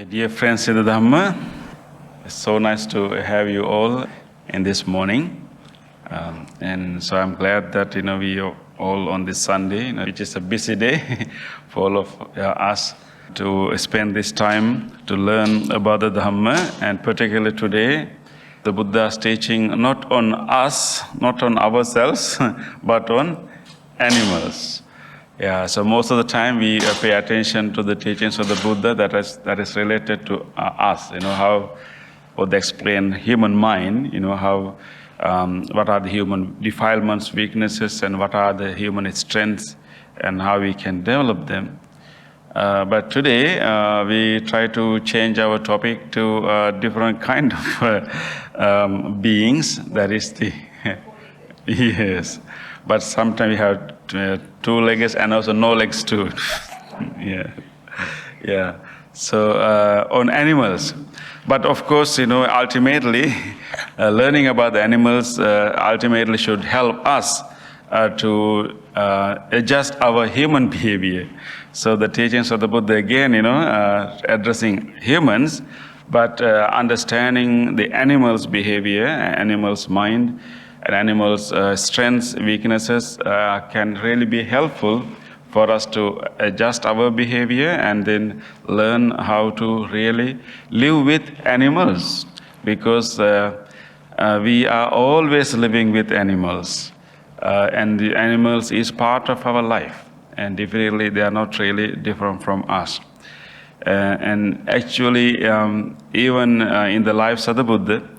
Dear friends in the Dhamma, it's so nice to have you all in this morning. And so I'm glad that, we are all on this Sunday, which is a busy day for all of us to spend this time to learn about the Dhamma. And particularly today, the Buddha's teaching not on us, not on ourselves, but on animals. Yeah, so most of the time we pay attention to the teachings of the Buddha that is related to us. How would they explain human mind? How what are the human defilements, weaknesses, and what are the human strengths, and how we can develop them. But today we try to change our topic to a different kind of beings. That is the yes. But sometimes we have two legs and also no legs too. Yeah. So on animals, but of course, ultimately, learning about the animals ultimately should help us to adjust our human behavior. So the teachings of the Buddha again, addressing humans, but understanding the animals' behavior, animals' mind, and animals' strengths, weaknesses can really be helpful for us to adjust our behavior and then learn how to really live with animals, because we are always living with animals, and the animals is part of our life, and definitely they are not really different from us. And actually, even in the lives of the Buddha,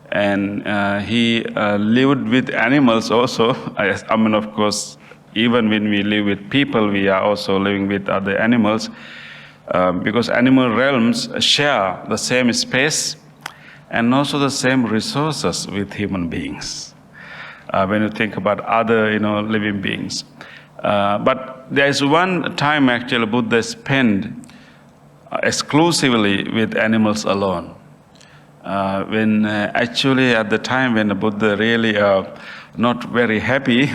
and he lived with animals also. Of course, even when we live with people, we are also living with other animals, because animal realms share the same space and also the same resources with human beings. When you think about other, living beings. But there is one time actually Buddha spent exclusively with animals alone. When actually at the time when the Buddha really not very happy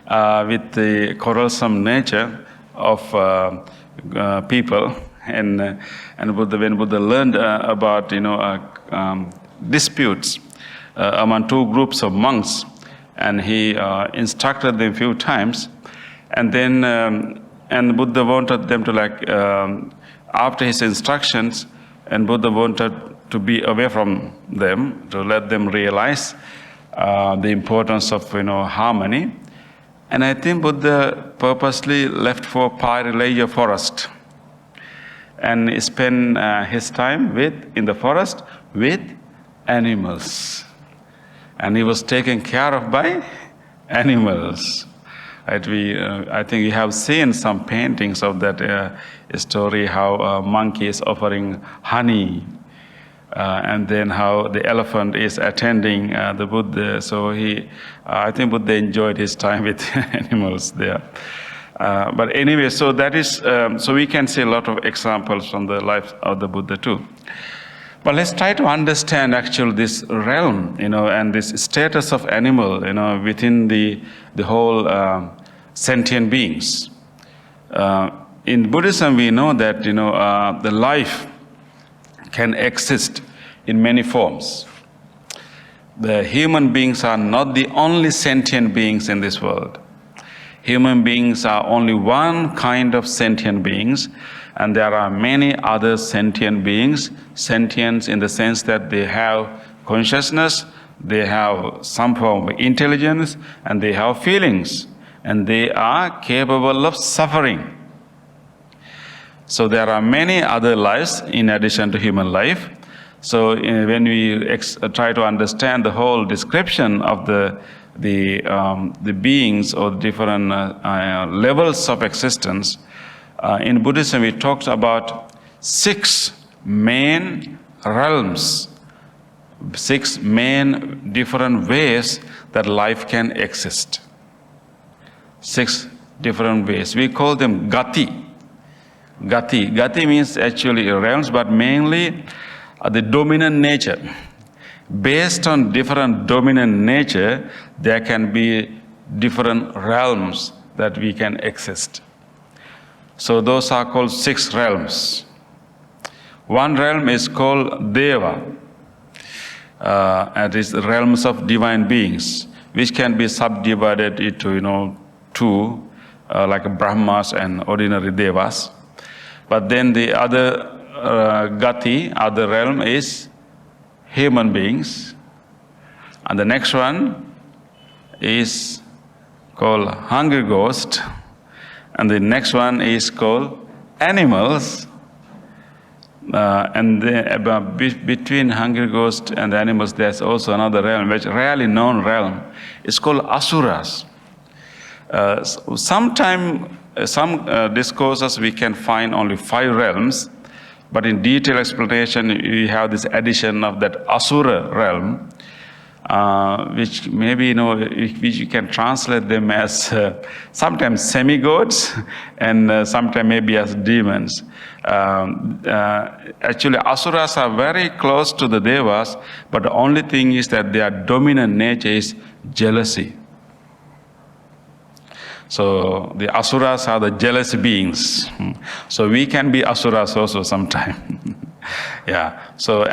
with the quarrelsome nature of people, and when Buddha learned about disputes among two groups of monks, and he instructed them a few times, and then and Buddha wanted them to after his instructions, and Buddha wanted to be away from them, to let them realize the importance of harmony. And I think Buddha purposely left for Parileya forest and spent his time in the forest with animals. And he was taken care of by animals. I think you have seen some paintings of that story, how a monkey is offering honey, and then how the elephant is attending the Buddha. So I think Buddha enjoyed his time with animals there. But anyway, so that is, so we can see a lot of examples from the life of the Buddha too. But let's try to understand actually this realm, and this status of animal, within the whole sentient beings. In Buddhism, we know that, the life can exist in many forms. The human beings are not the only sentient beings in this world. Human beings are only one kind of sentient beings, and there are many other sentient beings. Sentience in the sense that they have consciousness, they have some form of intelligence, and they have feelings, and they are capable of suffering. So there are many other lives in addition to human life. So when we try to understand the whole description of the beings or different levels of existence, in Buddhism we talked about 6 main realms, 6 main different ways that life can exist. 6 different ways. We call them gati. Gati means actually realms, but mainly the dominant nature. Based on different dominant nature, there can be different realms that we can exist. So those are called 6 realms. One realm is called Deva, and it's realms of divine beings, which can be subdivided into, two, like Brahmas and ordinary Devas. But then the other Gati, other realm is human beings. And the next one is called hungry ghost. And the next one is called animals. And between hungry ghost and animals, there's also another realm, which rarely known realm. It's called asuras. Some discourses we can find only 5 realms, but in detailed explanation we have this addition of that asura realm, which maybe which you can translate them as sometimes semi-gods and sometimes maybe as demons. Actually, asuras are very close to the devas, but the only thing is that their dominant nature is jealousy. So the asuras are the jealous beings. So we can be asuras also sometime. Yeah. So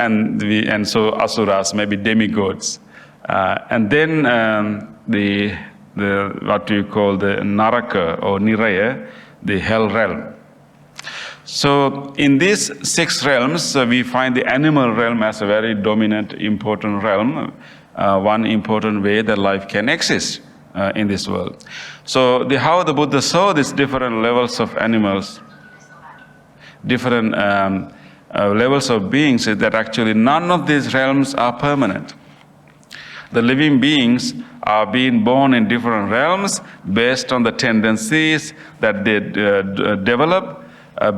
so asuras, maybe demigods. And then the what you call the Naraka or Niraya, the hell realm. So in these 6 realms, we find the animal realm as a very dominant, important realm, one important way that life can exist in this world. So how the Buddha saw these different levels of animals, different levels of beings, is that actually none of these realms are permanent. The living beings are being born in different realms based on the tendencies that they develop,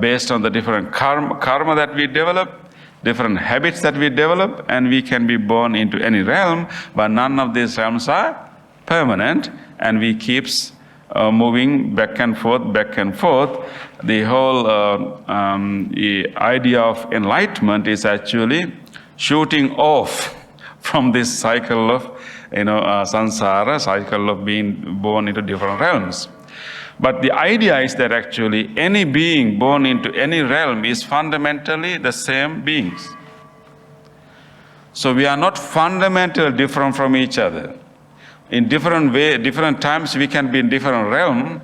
based on the different karma that we develop, different habits that we develop, and we can be born into any realm, but none of these realms are permanent, and we keeps moving back and forth, back and forth. The whole the idea of enlightenment is actually shooting off from this cycle of samsara, cycle of being born into different realms. But the idea is that actually any being born into any realm is fundamentally the same beings. So we are not fundamentally different from each other. In different different times we can be in different realm,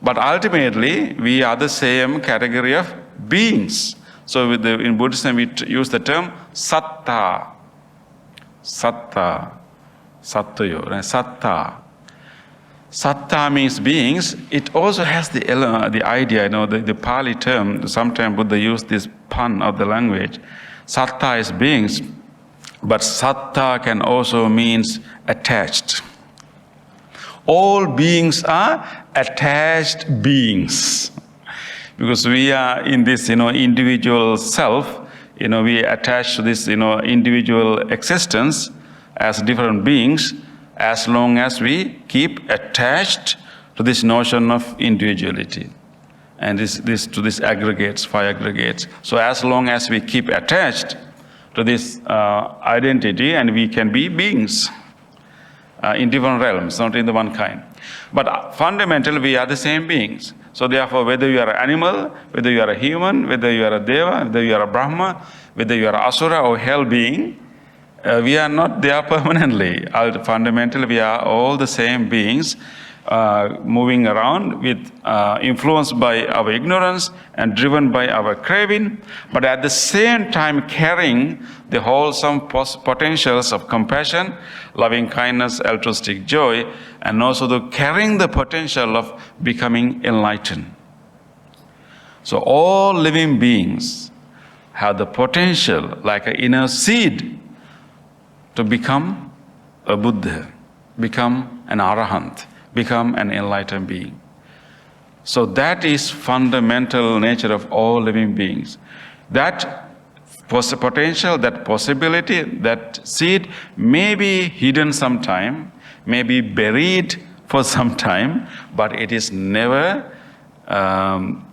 but ultimately we are the same category of beings. So in Buddhism we use the term satta. Satta. Sattvayo, right? Satta. Satta means beings. It also has the idea, the Pali term, sometimes Buddha used this pun of the language. Satta is beings, but satta can also means attached. All beings are attached beings. Because we are in this, individual self, we attach to this, individual existence as different beings, as long as we keep attached to this notion of individuality. And this aggregates, 5 aggregates. So as long as we keep attached to this identity, and we can be beings in different realms, not in the one kind. But fundamentally, we are the same beings. So therefore, whether you are an animal, whether you are a human, whether you are a deva, whether you are a brahma, whether you are an asura or hell being, we are not there permanently. Fundamentally, we are all the same beings, moving around with influenced by our ignorance and driven by our craving, but at the same time carrying the wholesome potentials of compassion, loving kindness, altruistic joy, and also carrying the potential of becoming enlightened. So all living beings have the potential, like an inner seed, to become a Buddha, become an Arahant, become an enlightened being. So that is fundamental nature of all living beings. That potential, that possibility, that seed may be hidden sometime, may be buried for some time, but it is never gone.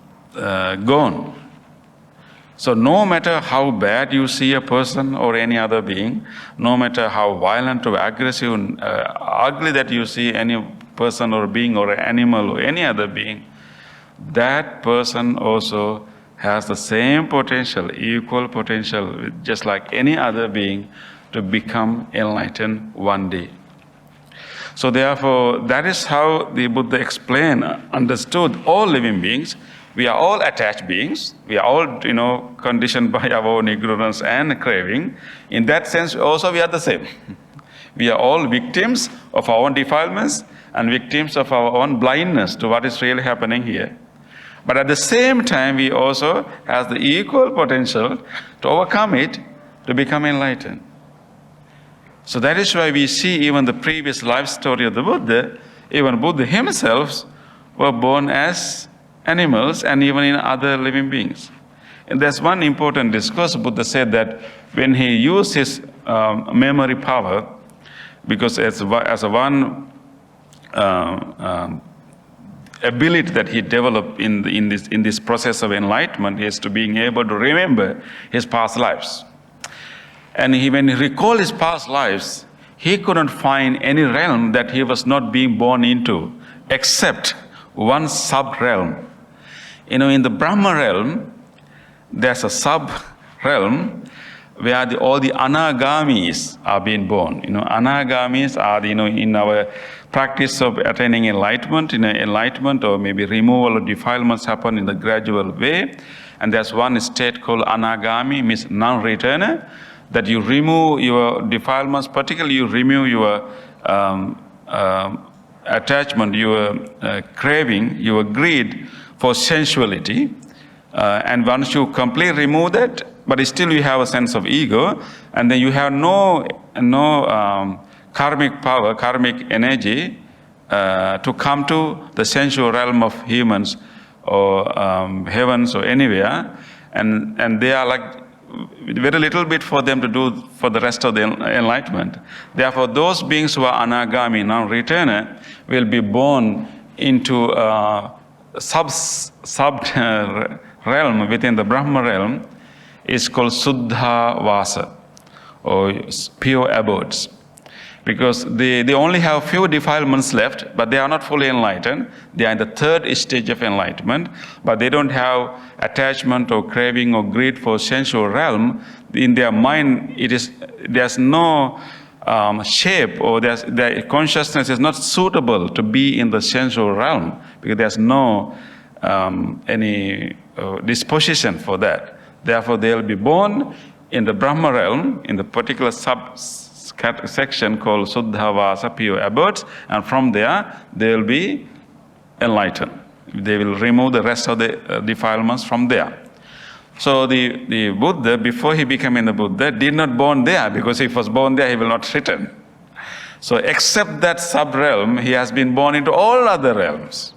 So no matter how bad you see a person or any other being, no matter how violent or aggressive, ugly that you see any person or being or animal or any other being, that person also has the same potential, equal potential, just like any other being, to become enlightened one day. So therefore, that is how the Buddha explained, understood all living beings. We are all attached beings. We are all, conditioned by our own ignorance and craving. In that sense, also we are the same. We are all victims of our own defilements and victims of our own blindness to what is really happening here. But at the same time, we also have the equal potential to overcome it, to become enlightened. So that is why we see even the previous life story of the Buddha, even Buddha himself were born as animals and even in other living beings. And there's one important discourse. Buddha said that when he used his memory power, because as a one ability that he developed in this process of enlightenment is to being able to remember his past lives. And when he recalled his past lives, he couldn't find any realm that he was not being born into, except one sub-realm. In the Brahma realm, there's a sub-realm where all the anagamis are being born. Anagamis are, in our practice of attaining enlightenment, enlightenment or maybe removal of defilements happen in the gradual way. And there's one state called anagami, means non-returner, that you remove your defilements, particularly you remove your attachment, your craving, your greed for sensuality. And once you completely remove that, but still you have a sense of ego, and then you have no karmic power, karmic energy to come to the sensual realm of humans or heavens or anywhere, and they are like very little bit for them to do for the rest of the enlightenment. Therefore, those beings who are anagami, non-returner, will be born into a sub realm within the Brahma realm. Is called Suddha Vasa, or pure abodes. Because they only have few defilements left, but they are not fully enlightened. They are in the third stage of enlightenment, but they don't have attachment or craving or greed for sensual realm. In their mind, there's no shape, or their consciousness is not suitable to be in the sensual realm, because there's no any disposition for that. Therefore, they'll be born in the Brahma realm, in the particular section called Suddha Vasa, pure abodes, and from there, they'll be enlightened. They will remove the rest of the defilements from there. So the Buddha, before he became the Buddha, did not born there, because if he was born there, he will not return. So except that sub-realm, he has been born into all other realms.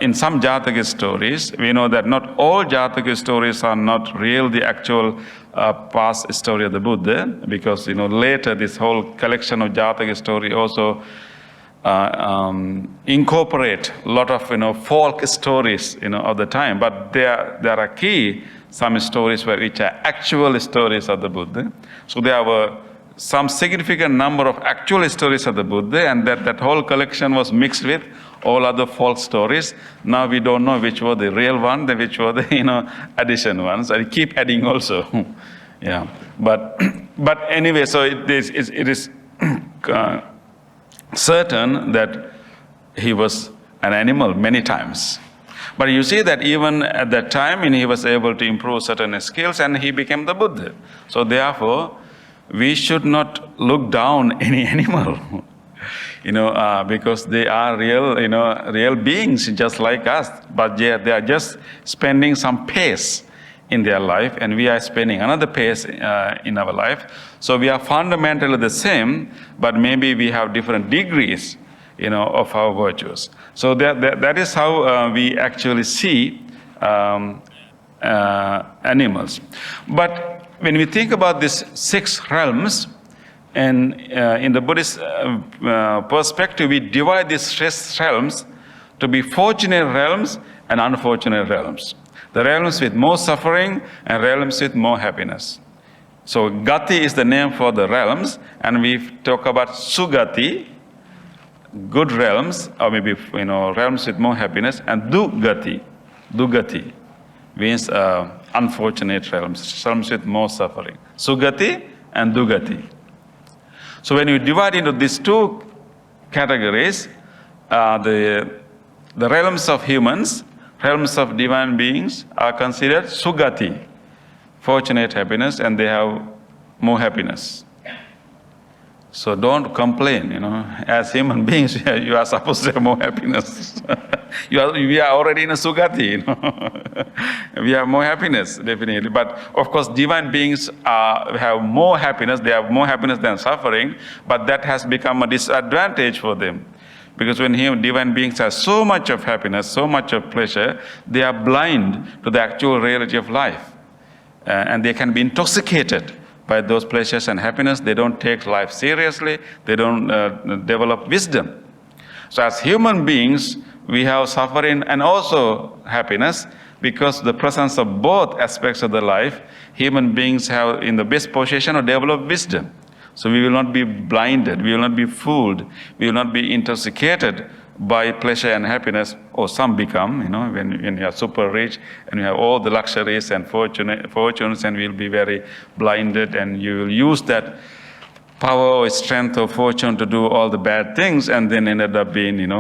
In some Jataka stories, we know that not all Jataka stories are not real, the actual past story of the Buddha, because later this whole collection of Jataka story also incorporate a lot of folk stories of the time. But there are some stories which are actual stories of the Buddha. So there were some significant number of actual stories of the Buddha, and that whole collection was mixed with all other folk stories. Now we don't know which were the real one, which were the addition ones. I keep adding also. Yeah, but anyway, so it is certain that he was an animal many times. But you see that even at that time, he was able to improve certain skills, and he became the Buddha. So therefore, we should not look down any animal. Because they are real beings just like us, but they are just spending some pace in their life, and we are spending another pace in our life. So we are fundamentally the same, but maybe we have different degrees, of our virtues. So that is how we actually see animals. But when we think about these 6 realms, and in the Buddhist perspective, we divide these 6 realms to be fortunate realms and unfortunate realms. The realms with more suffering and realms with more happiness. So Gati is the name for the realms, and we talk about Sugati, good realms, or maybe realms with more happiness, and Dugati, Dugati means unfortunate realms, realms with more suffering. Sugati and Dugati. So when you divide into these two categories, the realms of humans, realms of divine beings are considered Sugati, fortunate happiness, and they have more happiness. So don't complain, as human beings, you are supposed to have more happiness. We are already in a Sugati, We have more happiness, definitely. But of course, divine beings have more happiness, they have more happiness than suffering, but that has become a disadvantage for them. Because when divine beings have so much of happiness, so much of pleasure, they are blind to the actual reality of life. And they can be intoxicated by those pleasures and happiness. They don't take life seriously. They don't develop wisdom. So as human beings, we have suffering and also happiness, because the presence of both aspects of the life, human beings have in the best position to develop wisdom. So we will not be blinded, we will not be fooled, we will not be intoxicated by pleasure and happiness, or some become, when you are super rich and you have all the luxuries and fortunes, and you'll be very blinded, and you will use that power or strength or fortune to do all the bad things, and then ended up being, in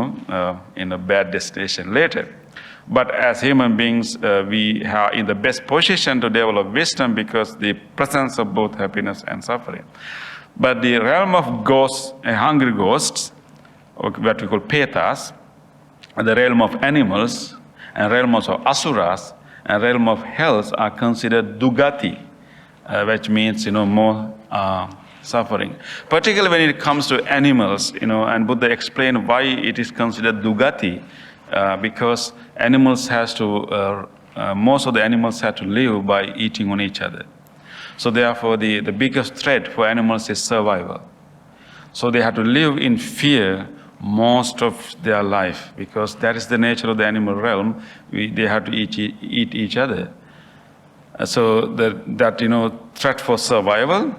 a bad destination later. But as human beings, we are in the best position to develop wisdom because the presence of both happiness and suffering. But the realm of ghosts, hungry ghosts, or what we call petas, and the realm of animals, and realms of asuras, and realm of hells are considered dugati, which means more suffering. Particularly when it comes to animals, and Buddha explained why it is considered dugati, because animals most of the animals have to live by eating on each other. So therefore, the biggest threat for animals is survival. So they have to live in fear most of their life, because that is the nature of the animal realm. They have to eat each other. So that threat for survival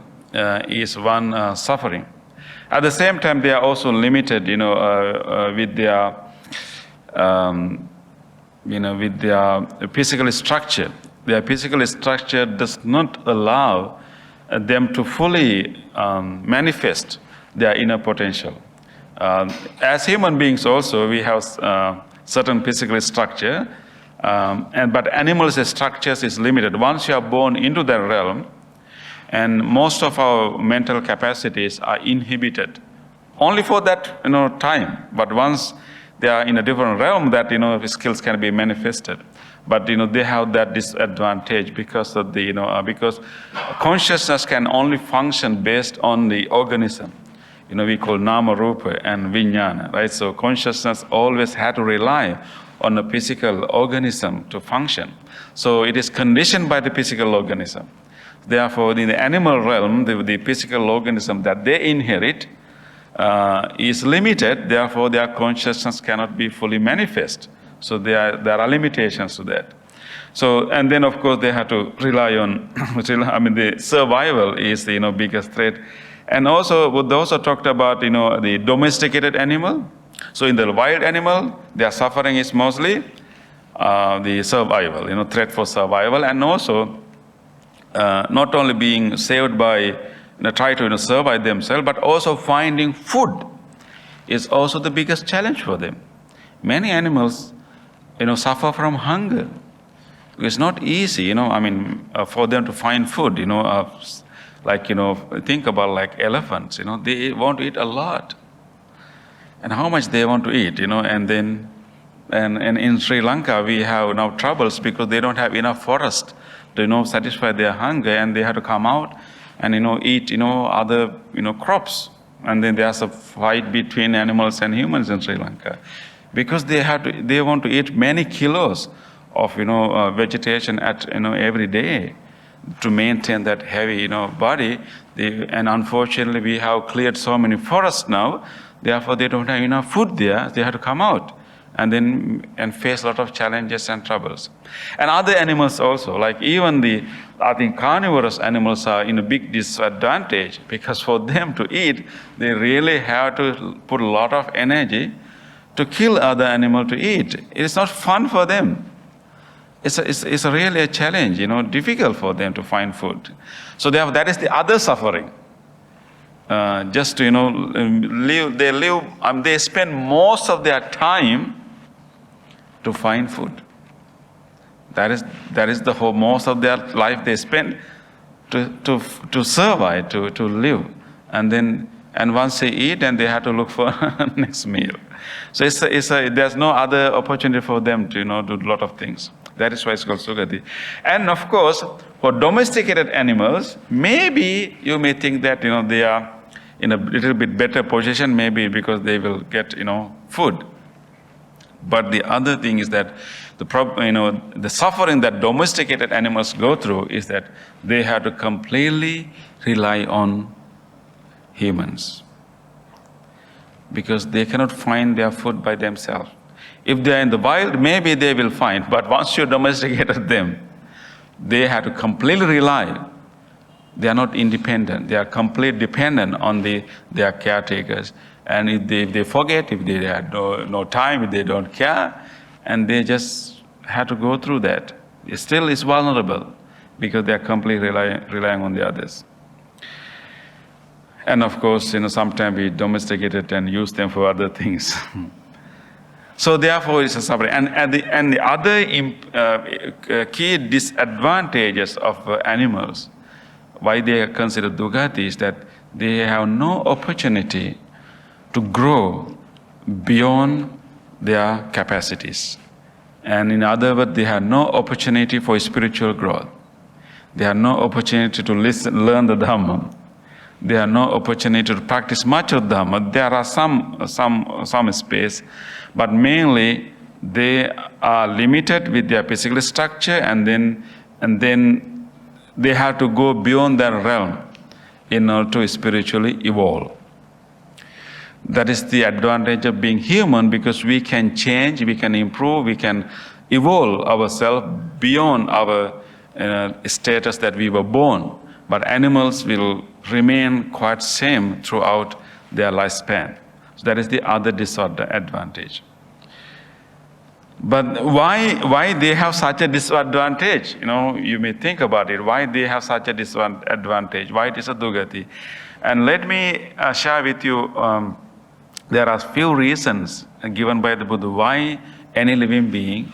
is one suffering. At the same time, they are also limited, with their with their physical structure. Their physical structure does not allow them to fully manifest their inner potential. As human beings also, we have certain physical structure, but animals' structures is limited. Once you are born into that realm, and most of our mental capacities are inhibited, only for that time. But once they are in a different realm, that skills can be manifested. But they have that disadvantage because of because consciousness can only function based on the organism. We call nama rupa and vijnana, right? So consciousness always had to rely on a physical organism to function. So it is conditioned by the physical organism. Therefore, in the animal realm, the physical organism that they inherit is limited. Therefore, their consciousness cannot be fully manifest. So there are limitations to that. So, and then of course they have to rely on, the survival is the biggest threat. And also, Buddha also talked about the domesticated animal. So in the wild animal, their suffering is mostly the survival, threat for survival, and also not only being saved by try to survive themselves, but also finding food is also the biggest challenge for them. Many animals suffer from hunger. It's not easy, for them to find food, think about like elephants, they want to eat a lot. And how much they want to eat, and then, and in Sri Lanka, we have now troubles because they don't have enough forest to, satisfy their hunger, and they have to come out and, eat, other, crops. And then there's a fight between animals and humans in Sri Lanka. Because they want to eat many kilos of vegetation every day to maintain that heavy body. And unfortunately, we have cleared so many forests now. Therefore, they don't have enough food there. They have to come out and face a lot of challenges and troubles. And other animals also, like even carnivorous animals are in a big disadvantage, because for them to eat, they really have to put a lot of energy to kill other animal to eat. It is not fun for them. it's really a challenge, difficult for them to find food. So that is the other suffering. Just to, they spend most of their time to find food. That is the whole, most of their life they spend to survive, to live. And once they eat, and they have to look for next meal. So there's no other opportunity for them to, do a lot of things. That is why it's called sugati. And of course, for domesticated animals, maybe you may think that, they are in a little bit better position, maybe because they will get, food. But the other thing is that the suffering that domesticated animals go through is that they have to completely rely on humans, because they cannot find their food by themselves. If they are in the wild, maybe they will find, but once you domesticated them, they have to completely rely. They are not independent. They are completely dependent on their caretakers. And if they forget, if they have no time, if they don't care, and they just have to go through that. It still is vulnerable because they are completely relying on the others. And of course, sometimes we domesticate it and use them for other things. So therefore, it's a suffering. And the other key disadvantages of animals, why they are considered dugati, is that they have no opportunity to grow beyond their capacities. And in other words, they have no opportunity for spiritual growth. They have no opportunity to learn the Dhamma. They have no opportunity to practice much of Dhamma. There are some space, but mainly they are limited with their physical structure, and then they have to go beyond their realm in order to spiritually evolve. That is the advantage of being human, because we can change, we can improve, we can evolve ourselves beyond our status that we were born. But animals will remain quite same throughout their lifespan. So that is the other disadvantage. But why they have such a disadvantage? You may think about it. Why they have such a disadvantage? Why it is a dugati? And let me share with you. There are few reasons given by the Buddha why any living being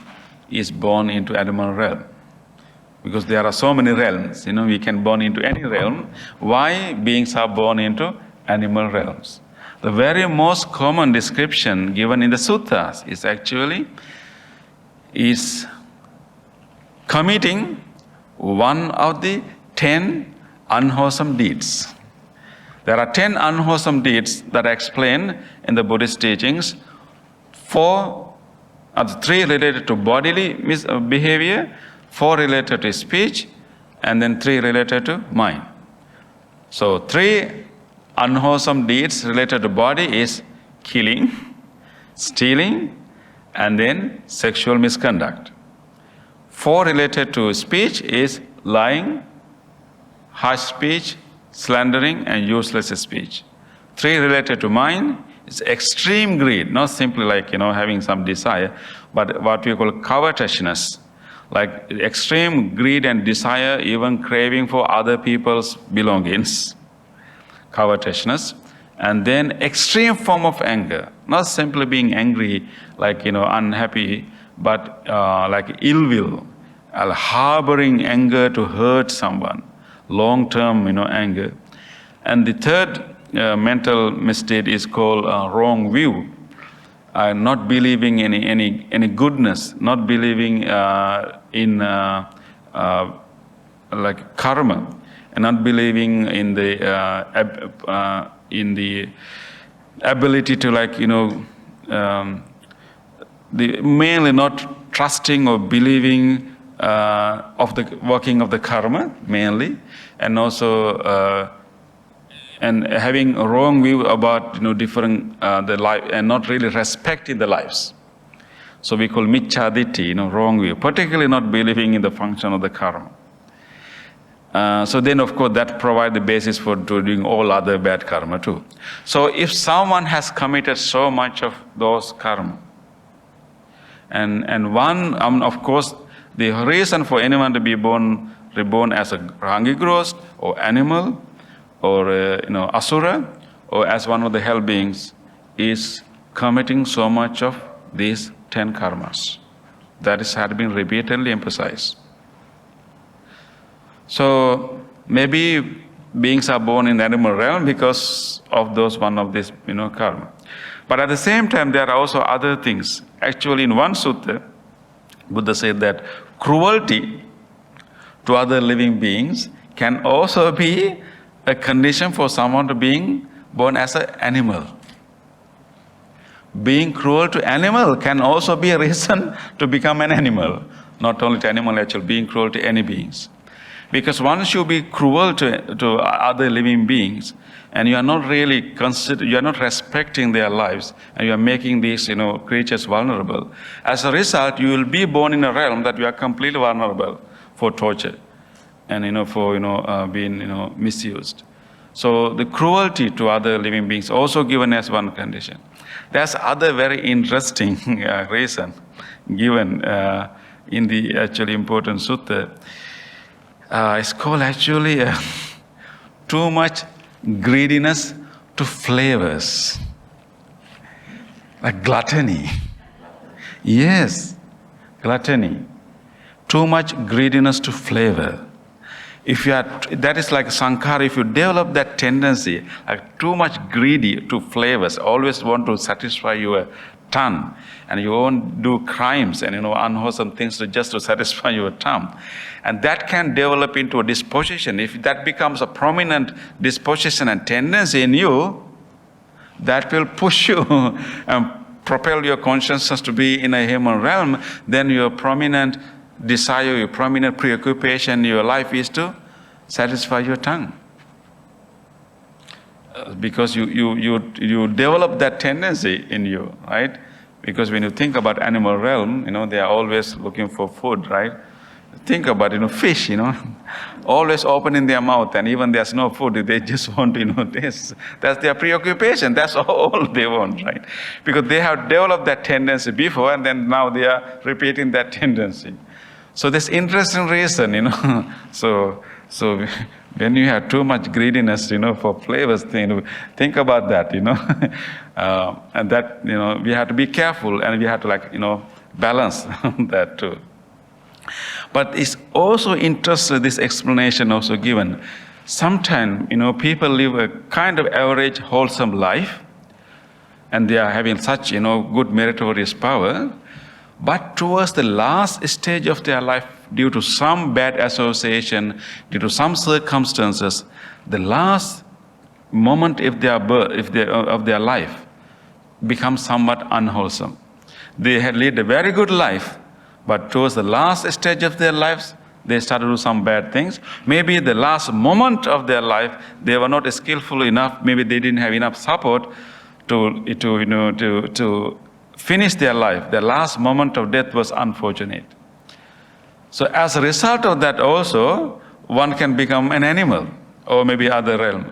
is born into animal realm. Because there are so many realms, we can born into any realm. Why beings are born into animal realms? The very most common description given in the suttas is committing one of the 10 unwholesome deeds. There are 10 unwholesome deeds that are explained in the Buddhist teachings. 4 are the 3 related to bodily behavior, 4 related to speech, and then 3 related to mind. So 3 unwholesome deeds related to body is killing, stealing, and then sexual misconduct. 4 related to speech is lying, harsh speech, slandering, and useless speech. 3 related to mind is extreme greed, not simply like having some desire, but what we call covetousness, like extreme greed and desire, even craving for other people's belongings, covetousness. And then extreme form of anger, not simply being angry, like unhappy, but like ill will, harboring anger to hurt someone, long-term anger. And the third mental mistake is called wrong view, not believing any goodness, not believing in like karma, and not believing in the ability to mainly not trusting or believing of the working of the karma mainly, and also and having a wrong view about different the life, and not really respecting the lives. So we call micchaditti, wrong view, particularly not believing in the function of the karma. So then, of course, that provides the basis for doing all other bad karma too. So if someone has committed so much of those karma, and one, of course, The reason for anyone to be reborn as a rangi ghost or animal or asura or as one of the hell beings is committing so much of these 10 karmas. That had been repeatedly emphasized. So maybe beings are born in the animal realm because of one of this karma. But at the same time, there are also other things. Actually, in one sutta, Buddha said that cruelty to other living beings can also be a condition for someone to being born as an animal. Being cruel to animal can also be a reason to become an animal. Not only to animal, actually, being cruel to any beings. Because once you be cruel to other living beings, and you are not really you are not respecting their lives, and you are making these creatures vulnerable. As a result, you will be born in a realm that you are completely vulnerable for torture, and for being misused. So the cruelty to other living beings also given as one condition. There's other very interesting reason given in the actually important sutta. It's called actually too much greediness to flavors, like gluttony. Yes, gluttony. Too much greediness to flavor. That is like sankhara. If you develop that tendency, like too much greedy to flavors, always want to satisfy your tongue, and you won't do crimes and unwholesome things just to satisfy your tongue, and that can develop into a disposition. If that becomes a prominent disposition and tendency in you, that will push you and propel your consciousness to be in a human realm. Then your prominent desire, your prominent preoccupation in your life is to satisfy your tongue, because you develop that tendency in you, right? Because when you think about animal realm, they are always looking for food, right? Think about fish, always opening their mouth, and even there's no food, they just want taste. That's their preoccupation. That's all they want, right? Because they have developed that tendency before, and then now they are repeating that tendency. So this interesting reason, so when you have too much greediness, for flavors, think about that, and that, we have to be careful, and we have to balance that too. But it's also interesting, this explanation also given. Sometimes, people live a kind of average, wholesome life, and they are having such, good meritorious power, but towards the last stage of their life, due to some bad association, due to some circumstances, the last moment of their life becomes somewhat unwholesome. They had led a very good life, but towards the last stage of their lives, they started to do some bad things. Maybe the last moment of their life, they were not skillful enough. Maybe they didn't have enough support to finish their life. The last moment of death was unfortunate. So as a result of that also, one can become an animal or maybe other realm.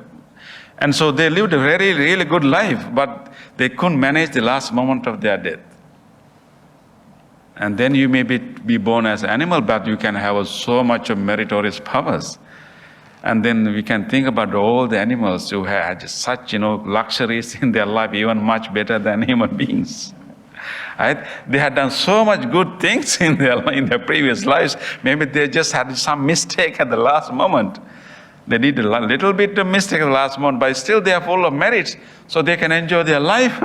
And so they lived a very, really good life, but they couldn't manage the last moment of their death. And then you may be born as an animal, but you can have so much of meritorious powers. And then we can think about all the animals who had such, luxuries in their life, even much better than human beings. Right? They had done so much good things in their previous lives. Maybe they just had some mistake at the last moment. They did a little bit of mistake at the last moment, but still they are full of merits, so they can enjoy their life.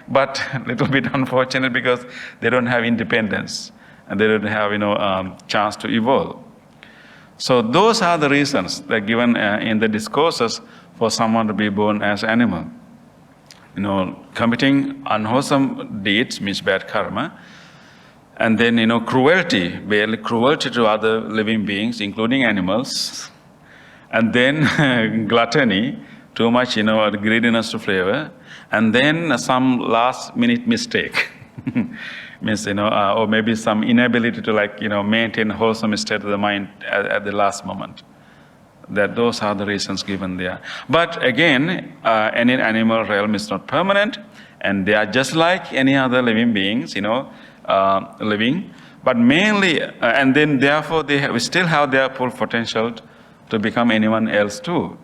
But a little bit unfortunate because they don't have independence and they don't have chance to evolve. So those are the reasons that are given in the discourses for someone to be born as animal. Committing unwholesome deeds means bad karma, and then cruelty to other living beings, including animals, and then gluttony, too much greediness to flavor, and then some last minute mistake means or maybe some inability to maintain wholesome state of the mind at the last moment. That those are the reasons given there. But again, any animal realm is not permanent, and they are just like any other living beings, living. But mainly, and then therefore we still have their full potential to become anyone else too.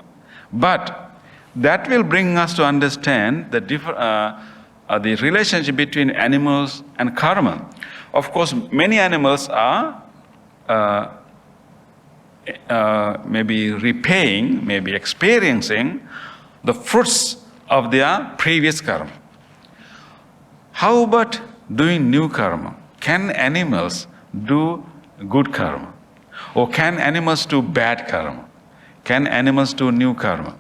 But that will bring us to understand the relationship between animals and karma. Of course, many animals are maybe repaying, maybe experiencing the fruits of their previous karma. How about doing new karma? Can animals do good karma? Or can animals do bad karma? Can animals do new karma?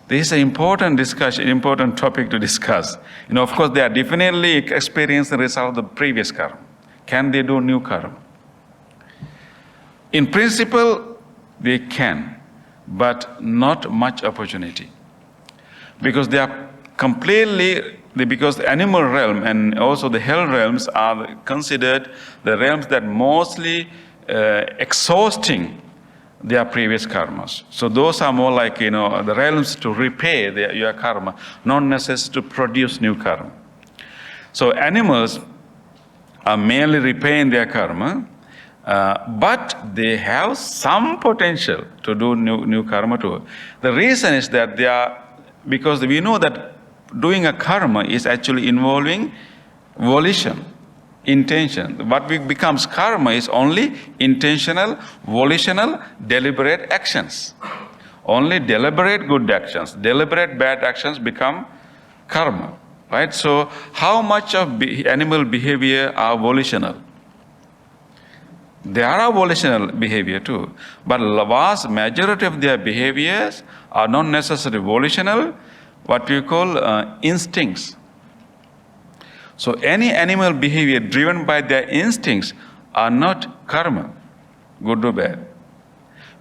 This is an important discussion, important topic to discuss. Of course, they are definitely experiencing the result of the previous karma. Can they do new karma? In principle, they can, but not much opportunity. Because they are because the animal realm and also the hell realms are considered the realms that mostly exhausting their previous karmas. So those are more like, the realms to repay your karma, not necessarily to produce new karma. So animals are mainly repaying their karma, but they have some potential to do new karma too. The reason is that because we know that doing a karma is actually involving volition, intention. What becomes karma is only intentional, volitional, deliberate actions. Only deliberate good actions. Deliberate bad actions become karma, right? So how much of animal behavior are volitional? There are volitional behavior too, but the vast majority of their behaviors are not necessarily volitional, what we call instincts. So any animal behavior driven by their instincts are not karma, good or bad.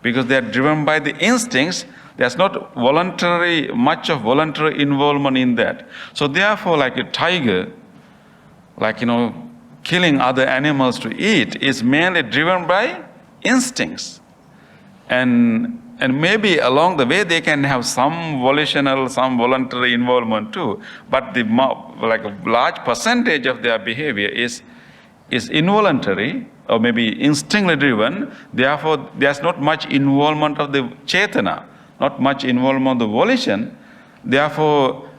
Because they are driven by the instincts, there's not much of voluntary involvement in that. So therefore, like a tiger, killing other animals to eat is mainly driven by instincts. And maybe along the way they can have some volitional, some voluntary involvement too. But a large percentage of their behavior is involuntary or maybe instinctively driven. Therefore, there's not much involvement of the chetana, not much involvement of the volition. Therefore,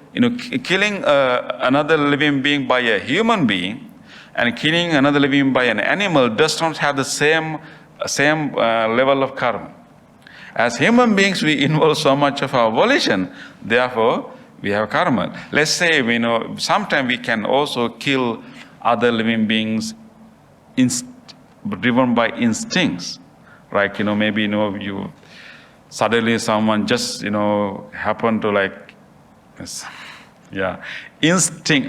killing another living being by a human being and killing another living by an animal does not have the same level of karma. As human beings, we involve so much of our volition, therefore we have karma. Let's say, sometimes we can also kill other living beings driven by instincts. Like, maybe, you suddenly someone just, happen to instinct,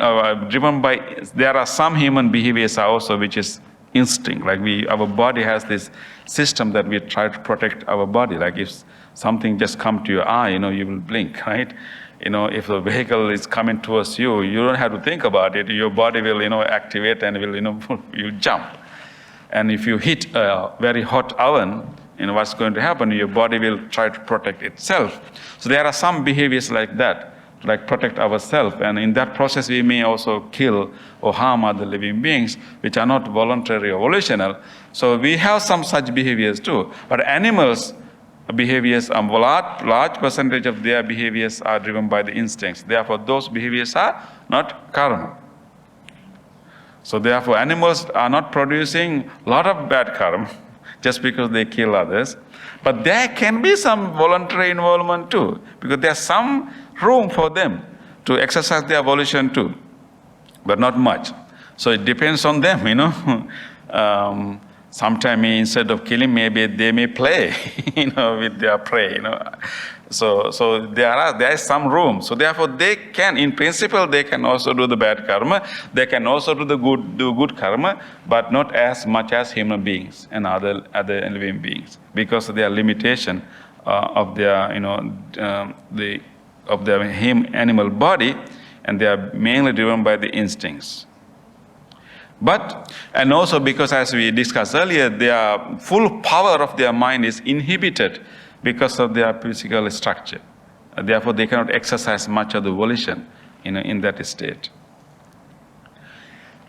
driven by, there are some human behaviors also which is instinct. Like our body has this system that we try to protect our body. Like if something just come to your eye, you will blink, right? If the vehicle is coming towards you, you don't have to think about it. Your body will, activate and will, you jump. And if you hit a very hot oven, what's going to happen? Your body will try to protect itself. So there are some behaviors like that, like protect ourselves. And in that process, we may also kill or harm other living beings, which are not voluntary or volitional. So we have some such behaviors too. But animals' behaviors, a large percentage of their behaviors are driven by the instincts. Therefore, those behaviors are not karma. So therefore, animals are not producing a lot of bad karma just because they kill others. But there can be some voluntary involvement too, because there's some room for them to exercise their volition too, but not much. So it depends on them, Sometimes instead of killing, maybe they may play, with their prey, So there is some room. So therefore, they can, in principle, they can also do the bad karma. They can also do good karma, but not as much as human beings and other living beings, because of their limitation of their, of their animal body, and they are mainly driven by the instincts. And also because, as we discussed earlier, their full power of their mind is inhibited because of their physical structure. Therefore, they cannot exercise much of the volition in that state.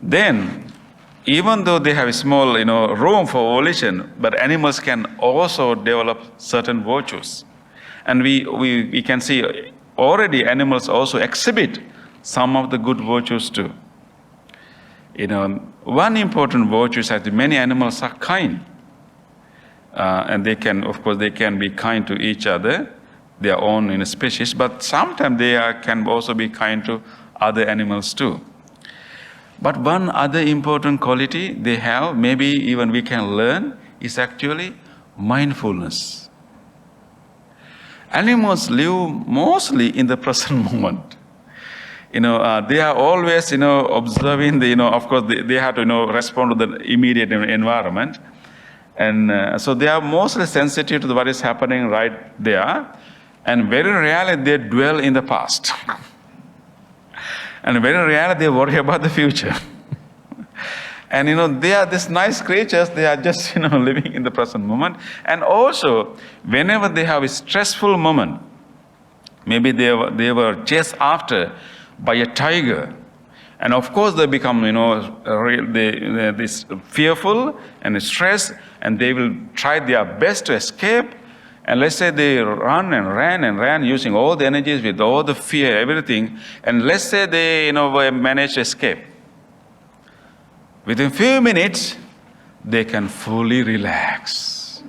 Then, even though they have a small, room for volition, but animals can also develop certain virtues. And we can see already animals also exhibit some of the good virtues too. One important virtue is that many animals are kind. And they can be kind to each other, their own species, but sometimes they can also be kind to other animals too. But one other important quality they have, maybe even we can learn, is actually mindfulness. Animals live mostly in the present moment. They are always, observing of course, they have to, respond to the immediate environment. And so they are mostly sensitive to what is happening right there. And very rarely they dwell in the past. And very rarely they worry about the future. And they are these nice creatures, they are just, living in the present moment. And also, whenever they have a stressful moment, maybe they were chased after by a tiger. And of course they become, this fearful and stressed, and they will try their best to escape. And let's say they run and ran using all the energies with all the fear, everything. And let's say they, manage to escape. Within few minutes, they can fully relax,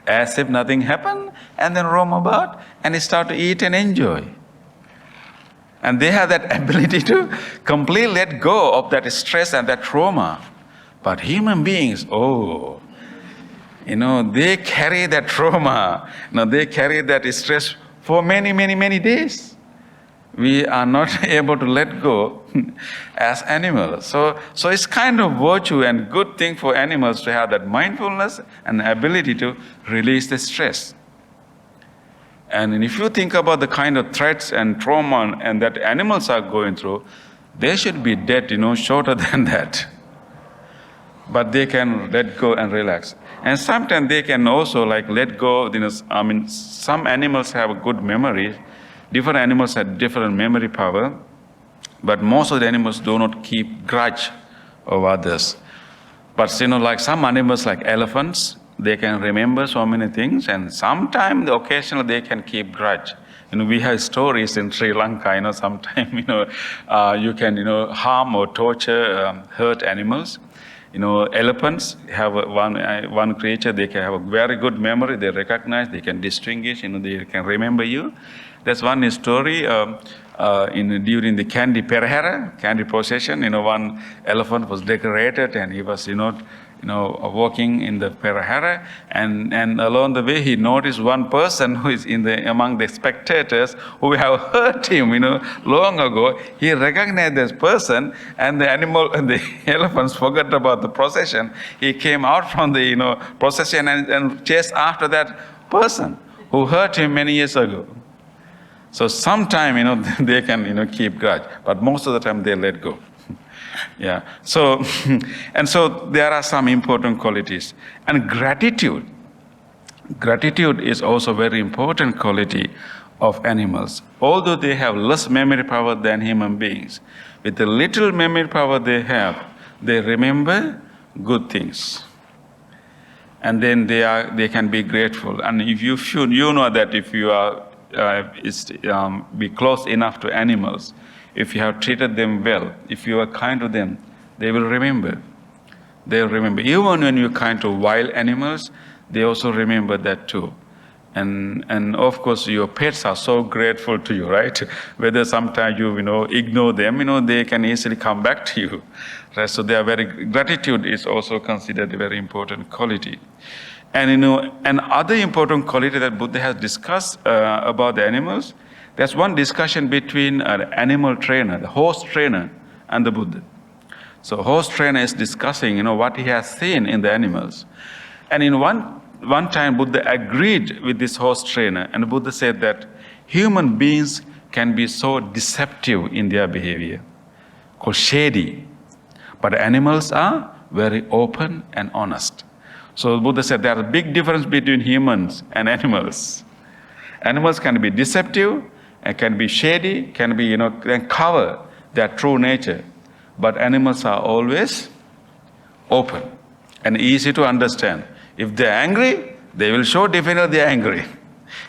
as if nothing happened, and then roam about and start to eat and enjoy. And they have that ability to completely let go of that stress and that trauma. But human beings, they carry that trauma, they carry that stress for many, many, many days. We are not able to let go as animals. So it's kind of virtue and good thing for animals to have that mindfulness and ability to release the stress. And if you think about the kind of threats and trauma and that animals are going through, they should be dead, shorter than that. But they can let go and relax. And sometimes they can also let go. Some animals have a good memory. Different animals have different memory power. But most of the animals do not keep grudge of others. But some animals like elephants, they can remember so many things, and sometimes, occasionally, they can keep grudge. We have stories in Sri Lanka. Sometimes, you can, harm or torture, hurt animals. Elephants have one creature. They can have a very good memory. They recognize. They can distinguish. They can remember you. There's one story during the candy procession. One elephant was decorated, and he was, walking in the Perahera, and along the way he noticed one person who is among the spectators who have hurt him, long ago. He recognized this person, and the elephants forgot about the procession. He came out from the procession and chased after that person who hurt him many years ago. So sometime they can keep grudge, but most of the time they let go. Yeah. So there are some important qualities. And gratitude. Gratitude is also a very important quality of animals. Although they have less memory power than human beings, with the little memory power they have, they remember good things. And then they can be grateful. And if you know that if you are be close enough to animals, if you have treated them well, if you are kind to them, they will remember. They will remember. Even when you're kind to wild animals, they also remember that too. And of course, your pets are so grateful to you, right? Whether sometimes you ignore them, they can easily come back to you. Right? So gratitude is also considered a very important quality. And another important quality that Buddha has discussed about the animals, there's one discussion between an animal trainer, the horse trainer, and the Buddha. So horse trainer is discussing, what he has seen in the animals. And in one time, Buddha agreed with this horse trainer, and Buddha said that human beings can be so deceptive in their behavior, called shady. But animals are very open and honest. So Buddha said there is a big difference between humans and animals. Animals can be deceptive, and can be shady, can cover their true nature. But animals are always open and easy to understand. If they're angry, they will show definitely they're angry.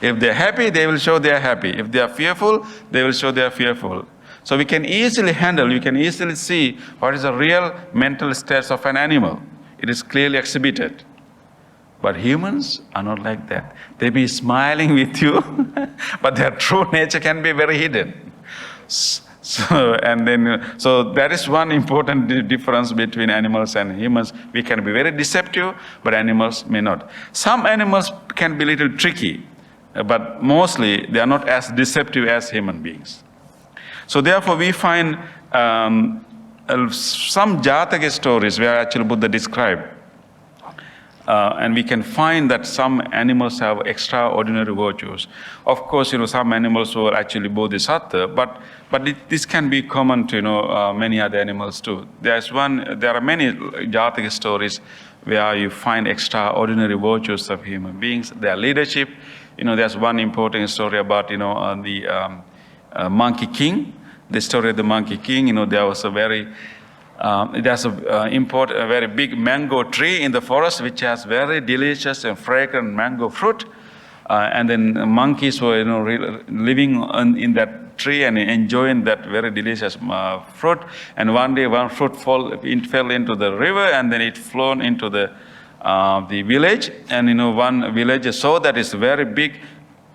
If they're happy, they will show they're happy. If they are fearful, they will show they are fearful. So we can easily handle, you can easily see what is the real mental states of an animal. It is clearly exhibited. But humans are not like that. They be smiling with you, but their true nature can be very hidden. So that is one important difference between animals and humans. We can be very deceptive, but animals may not. Some animals can be a little tricky, but mostly they are not as deceptive as human beings. So therefore we find some Jataka stories where actually Buddha described. And we can find that some animals have extraordinary virtues. Of course, some animals were actually bodhisattva, but this can be common to many other animals too. There are many Jataka stories where you find extraordinary virtues of human beings. Their leadership. There's one important story about the Monkey King. The story of the Monkey King. There was a very there's a very big mango tree in the forest which has very delicious and fragrant mango fruit, and then monkeys were living in that tree and enjoying that very delicious fruit. And one day one fruit fell into the river, and then it flown into the village. And one villager saw that it's very big,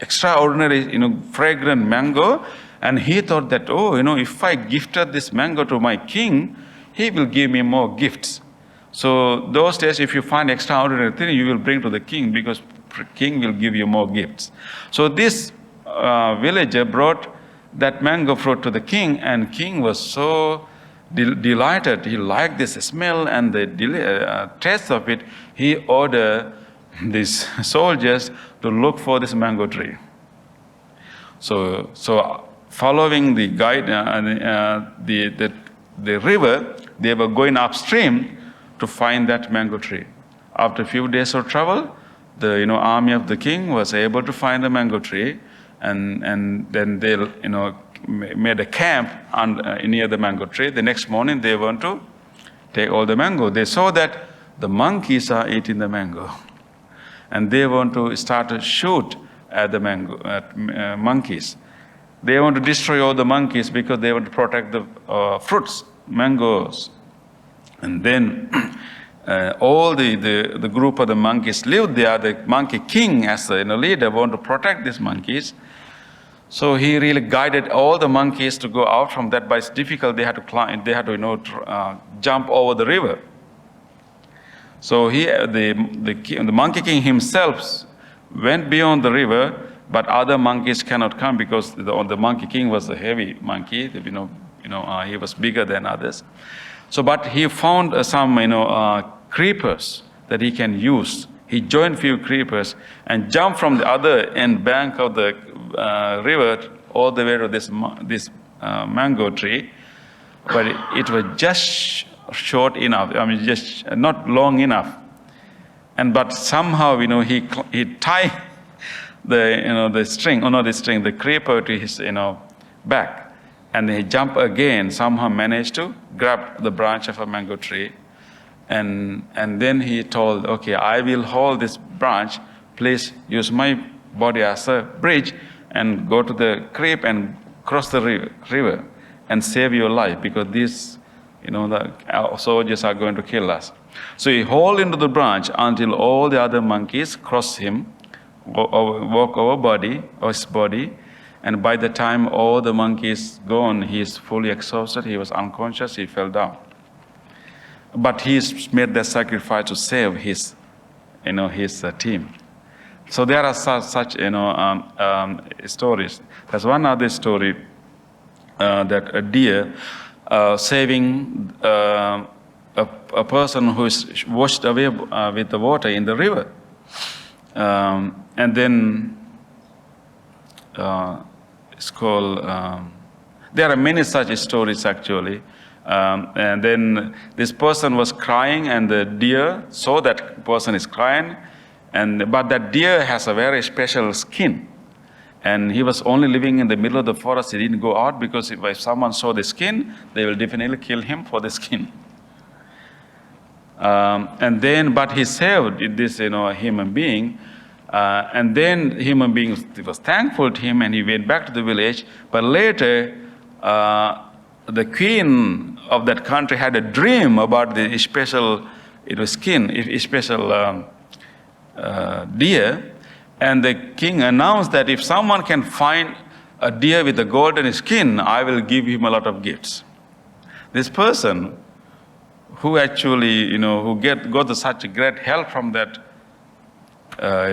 extraordinary fragrant mango, and he thought that if I gifted this mango to my king, he will give me more gifts. So those days, if you find extraordinary thing, you will bring to the king, because king will give you more gifts. So this villager brought that mango fruit to the king, and king was so delighted. He liked this smell and the taste of it. He ordered these soldiers to look for this mango tree. So following the guide, the river, they were going upstream to find that mango tree. After a few days of travel, the army of the king was able to find the mango tree, and then they made a camp near the mango tree. The next morning they went to take all the mango. They saw that the monkeys are eating the mango, and they want to start to shoot at the monkeys. They want to destroy all the monkeys because they want to protect the fruits, mangoes. And then all the group of the monkeys lived there. The monkey king, as the leader, want to protect these monkeys. So he really guided all the monkeys to go out from that, but it's difficult. They had to climb. They had to jump over the river. So the monkey king himself went beyond the river. But other monkeys cannot come because the monkey king was a heavy monkey. He was bigger than others. So, but he found some creepers that he can use. He joined few creepers and jumped from the other end bank of the river all the way to this mango tree. But it was just short enough. Just not long enough. But somehow he tied the creeper to his back, and he jumped again, somehow managed to grab the branch of a mango tree, and then he told, okay, I will hold this branch, please use my body as a bridge and go to the creek and cross the river and save your life, because these our soldiers are going to kill us. So he hold into the branch until all the other monkeys cross him, walk over his body, and by the time all the monkeys gone, he is fully exhausted, he was unconscious, he fell down. But he made that sacrifice to save his team. So there are such stories. There's one other story that a deer saving a person who is washed away with the water in the river. And then it's called, there are many such stories actually. And then this person was crying, and the deer saw that person is crying, but that deer has a very special skin. And he was only living in the middle of the forest. He didn't go out, because if someone saw the skin, they will definitely kill him for the skin. But he saved this, human being. And then the human being was thankful to him, and he went back to the village. But later, the queen of that country had a dream about the special, special deer, and the king announced that if someone can find a deer with a golden skin, I will give him a lot of gifts. This person, who actually, who got such great help from that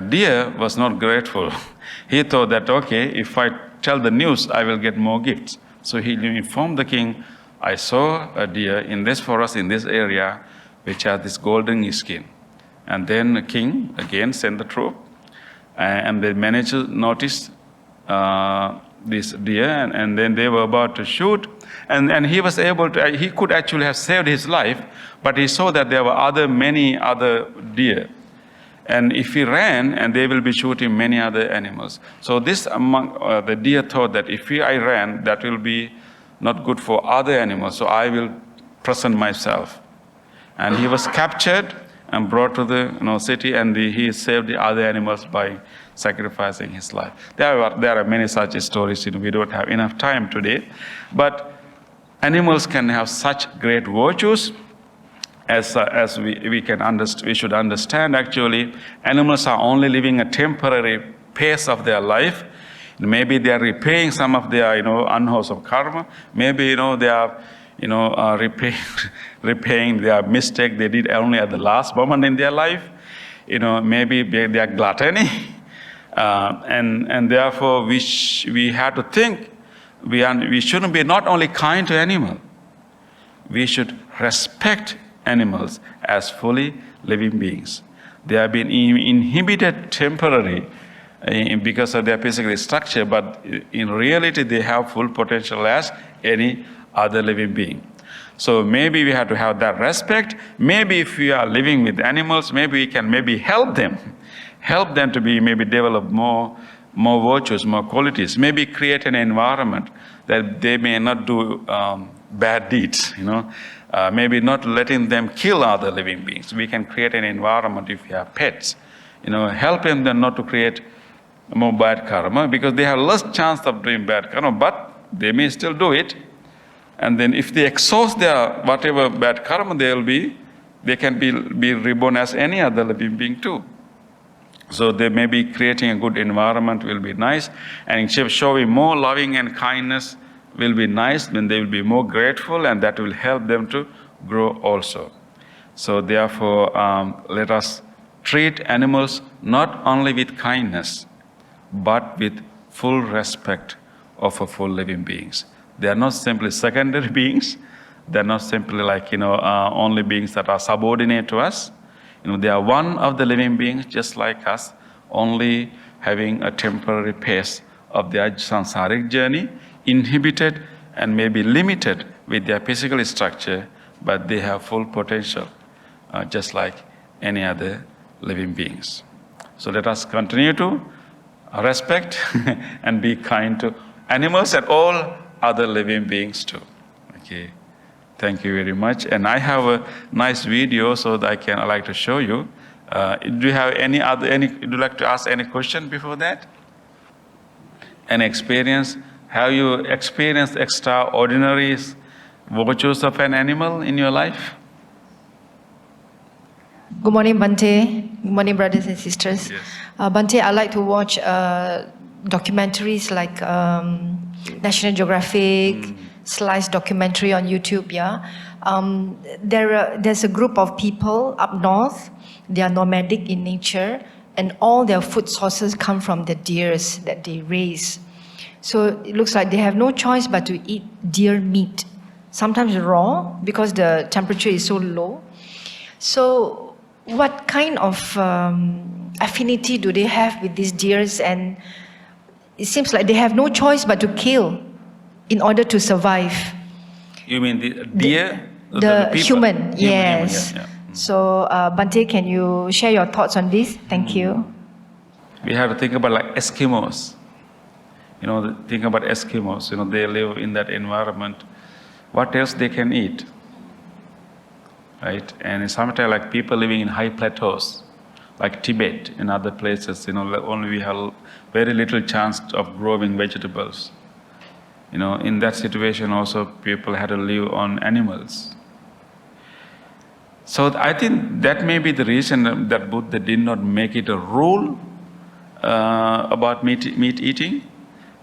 deer, was not grateful. He thought that, okay, if I tell the news, I will get more gifts. So he informed the king, I saw a deer in this forest, in this area, which has this golden skin. And then the king again sent the troop, and they managed to notice this deer, and then they were about to shoot. And he was able to, he could actually have saved his life, but he saw that there were many other deer. And if he ran, and they will be shooting many other animals. So this the deer thought that if I ran, that will be not good for other animals, so I will present myself. And he was captured and brought to the city, and he saved the other animals by sacrificing his life. There are many such stories. We don't have enough time today, but animals can have such great virtues. As we should understand, actually, animals are only living a temporary pace of their life. Maybe they are repaying some of their, unwholesome karma. Maybe, they are, repaying their mistake they did only at the last moment in their life. Maybe they are gluttony, and therefore we have to think we shouldn't be not only kind to animal, we should respect animals as fully living beings. They have been inhibited temporarily because of their physical structure, but in reality they have full potential as any other living being. So maybe we have to have that respect. Maybe if we are living with animals, maybe we can help them to maybe develop more virtues, more qualities. Maybe create an environment that they may not do bad deeds, maybe not letting them kill other living beings. We can create an environment if we have pets, helping them not to create more bad karma, because they have less chance of doing bad karma, but they may still do it. And then if they exhaust their whatever bad karma, they can be reborn as any other living being too. So they may be creating a good environment will be nice, and showing more loving and kindness will be nice, then they will be more grateful, and that will help them to grow also. So therefore, let us treat animals not only with kindness, but with full respect of a full living beings. They are not simply secondary beings. They are not simply like, only beings that are subordinate to us. They are one of the living beings just like us, only having a temporary pace of their samsaric journey, inhibited and maybe limited with their physical structure, but they have full potential, just like any other living beings. So let us continue to respect and be kind to animals and all other living beings too. Okay, thank you very much. And I have a nice video so that I like to show you. Do you have would you like to ask any question before that? Any experience? Have you experienced extraordinary virtues of an animal in your life? Good morning, Bhante. Good morning, brothers and sisters. Yes. Bhante, I like to watch documentaries like National Geographic, Slice documentary on YouTube. Yeah, there's a group of people up north. They are nomadic in nature, and all their food sources come from the deers that they raise. So it looks like they have no choice but to eat deer meat, sometimes raw because the temperature is so low. So what kind of affinity do they have with these deers? And it seems like they have no choice but to kill in order to survive. You mean the deer? The people? human, yes. Human, yeah. So Bhante, can you share your thoughts on this? Thank you. We have to think about like Eskimos. Think about Eskimos. They live in that environment. What else they can eat? right? And sometimes like people living in high plateaus, like Tibet and other places, only we have very little chance of growing vegetables. In that situation also people had to live on animals. So I think that may be the reason that Buddha did not make it a rule about meat eating.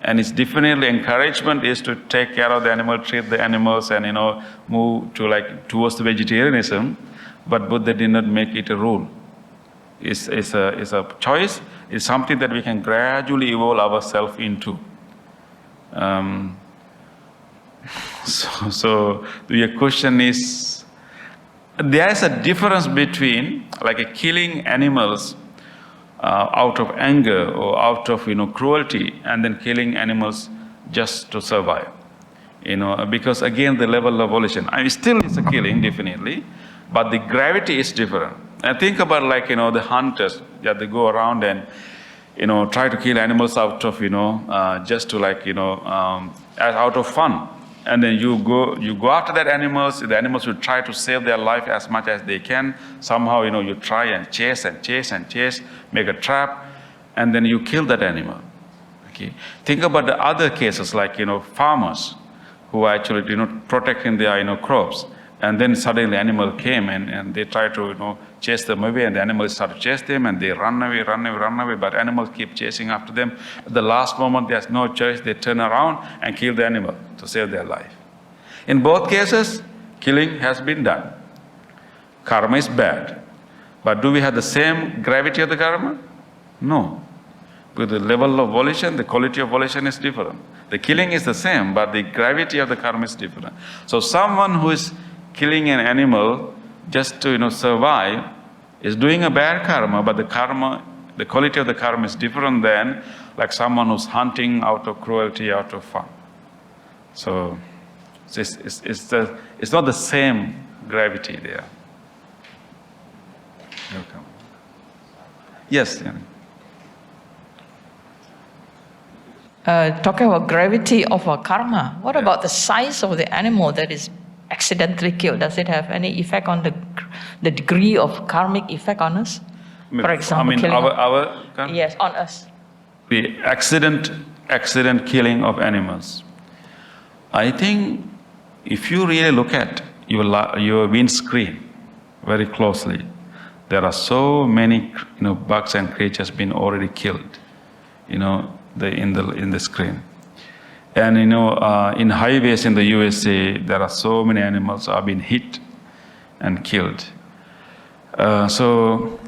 And it's definitely encouragement is to take care of the animal, treat the animals, and move towards the vegetarianism. But Buddha did not make it a rule. It's a choice. It's something that we can gradually evolve ourselves into. So your question is, there is a difference between killing animals out of anger or out of cruelty, and then killing animals just to survive. Because again the level of volition, still it's a killing definitely, but the gravity is different. And think about the hunters that they go around and try to kill animals out of just to out of fun. And then you go after that animals. The animals will try to save their life as much as they can. Somehow, you try and chase, make a trap, and then you kill that animal. Okay. Think about the other cases like farmers who are actually protecting their crops, and then suddenly animal came and they try to chase them away, and the animals start to chase them, and they run away, but animals keep chasing after them. At the last moment, there's no choice, they turn around and kill the animal to save their life. In both cases, killing has been done. Karma is bad. But do we have the same gravity of the karma? No. With the level of volition, the quality of volition is different. The killing is the same, but the gravity of the karma is different. So someone who is killing an animal just to survive is doing a bad karma, but the quality of the karma is different than like someone who's hunting out of cruelty, out of fun. So it's not the same gravity there. Welcome. Yes. Talking about gravity of a karma, what about the size of the animal that is accidentally killed? Does it have any effect on the degree of karmic effect on us? For example, killing our karma? Yes, on us. The accident killing of animals. I think if you really look at your windscreen very closely, there are so many bugs and creatures been already killed, in the screen. And in highways in the USA, there are so many animals have been hit and killed. So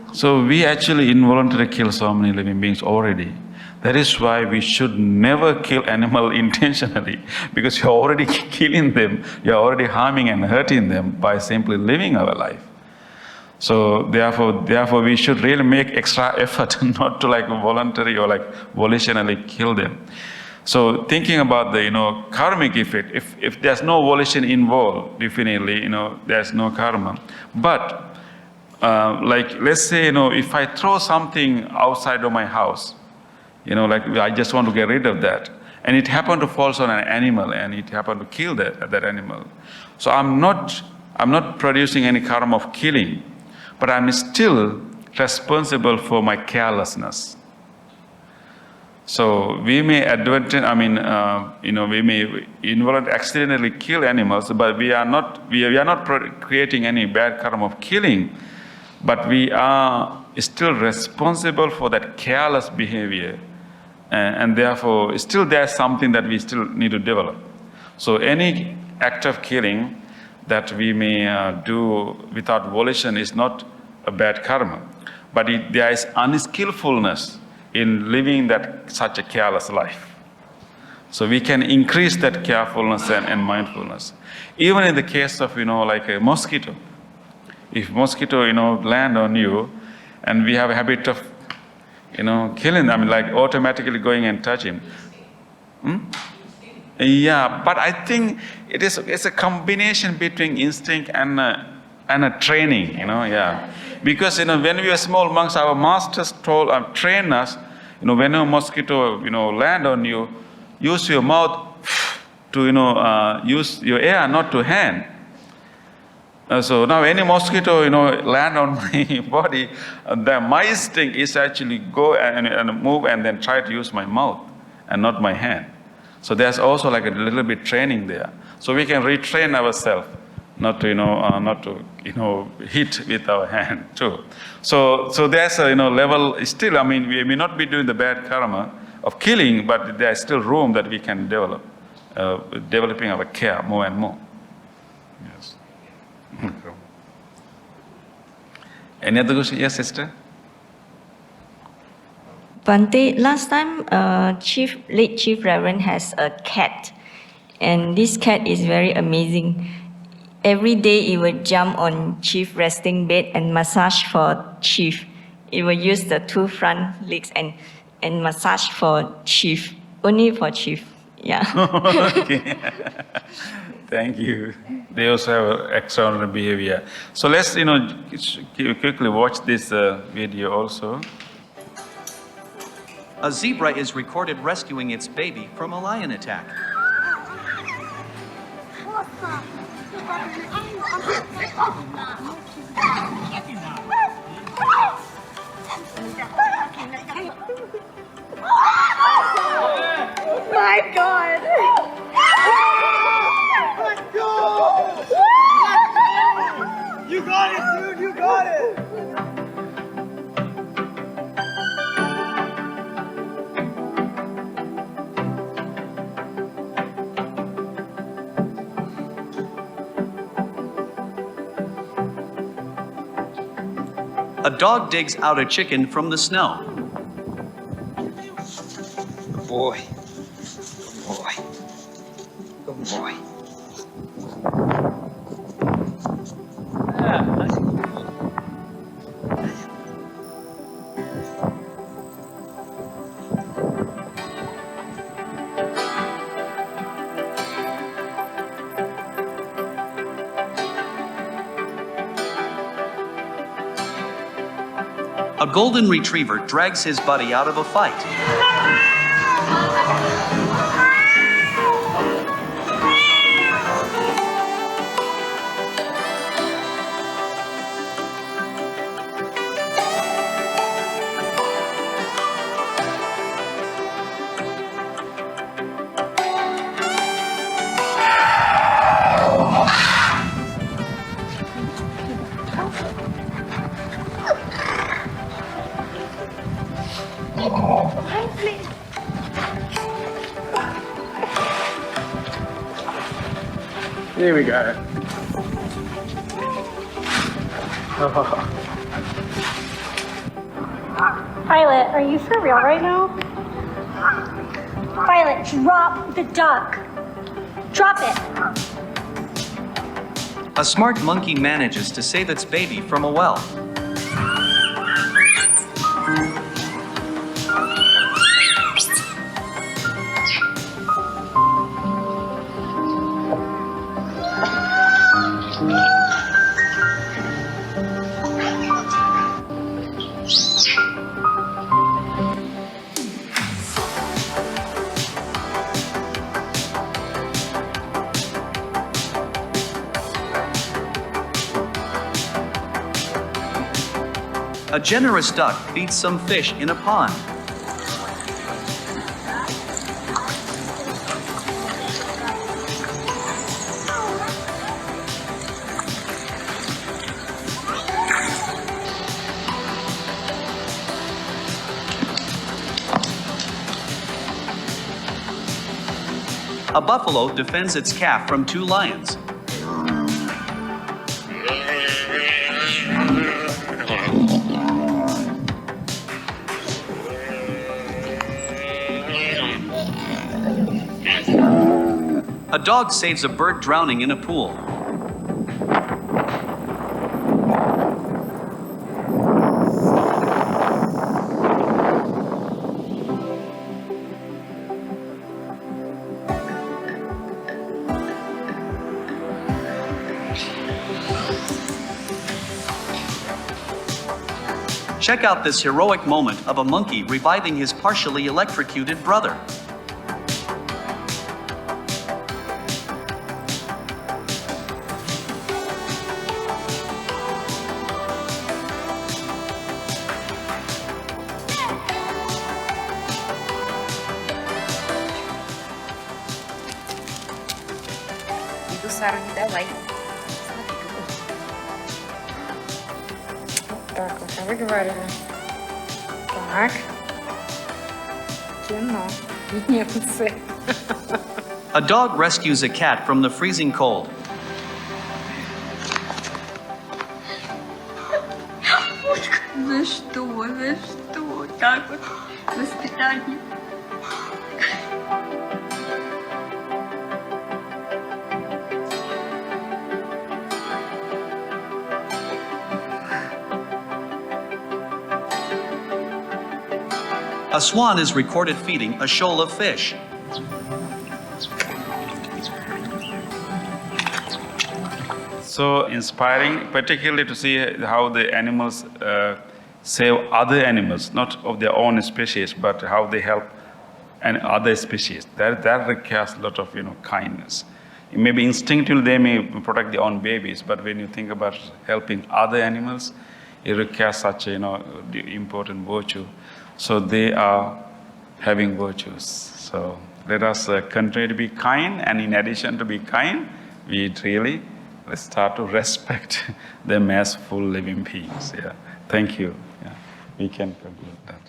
we actually involuntarily kill so many living beings already. That is why we should never kill animal intentionally, because you're already killing them, you're already harming and hurting them by simply living our life. So therefore we should really make extra effort not to voluntary or volitionally kill them. So thinking about the karmic effect, if there's no volition involved, definitely there's no karma. But let's say if I throw something outside of my house, I just want to get rid of that, and it happened to fall on an animal, and it happened to kill that animal. So I'm not producing any karma of killing, but I'm still responsible for my carelessness. So we may we may involuntarily accidentally kill animals, but we are not creating any bad karma of killing, but we are still responsible for that careless behavior, and therefore still there's something that we still need to develop. So any act of killing that we may do without volition is not a bad karma, but there is unskillfulness in living such a careless life. So we can increase that carefulness and mindfulness. Even in the case of like a mosquito, if mosquito land on you, and we have a habit of killing them, automatically going and touch him. Yeah, but I think it's a combination between instinct and a training, yeah. Because when we were small monks, our masters trained us, when a mosquito land on you, use your mouth to use your air, not to hand. So now any mosquito, land on my body, my instinct is actually go and move and then try to use my mouth and not my hand. So there's also like a little bit training there. So we can retrain ourselves not to hit with our hand too. So there's a level still. I mean, we may not be doing the bad karma of killing, but there's still room that we can develop, developing our care more and more. Yes. Any other question? Yes, sister? Bhante, last time late Chief Reverend has a cat, and this cat is very amazing. Every day it would jump on Chief resting bed and massage for Chief. It will use the 2 front legs and massage for Chief, only for Chief. Yeah. Okay. Thank you. They also have extraordinary behavior. So let's quickly watch this video also. A zebra is recorded rescuing its baby from a lion attack. My God! Let's go! You got it, dude! You got it! A dog digs out a chicken from the snow. Good boy. Good boy. Good boy. A golden retriever drags his buddy out of a fight. There we go. Violet, are you for real right now? Violet, drop the duck. Drop it. A smart monkey manages to save its baby from a well. A generous duck feeds some fish in a pond. A buffalo defends its calf from 2 lions. A dog saves a bird drowning in a pool. Check out this heroic moment of a monkey reviving his partially electrocuted brother. сарни давай. Так, вот, выговорили. Так. Кино. Немцы. A dog rescues a cat from the freezing cold. За что? За что? Так вот. Воспитание. A swan is recorded feeding a shoal of fish. So inspiring, particularly to see how the animals save other animals, not of their own species, but how they help and other species. That requires a lot of kindness. Maybe instinctively they may protect their own babies, but when you think about helping other animals, it requires such important virtue. So they are having virtues. So let us continue to be kind, and in addition to be kind, let's start to respect them as full living beings. Yeah. Thank you. Yeah. We can conclude that.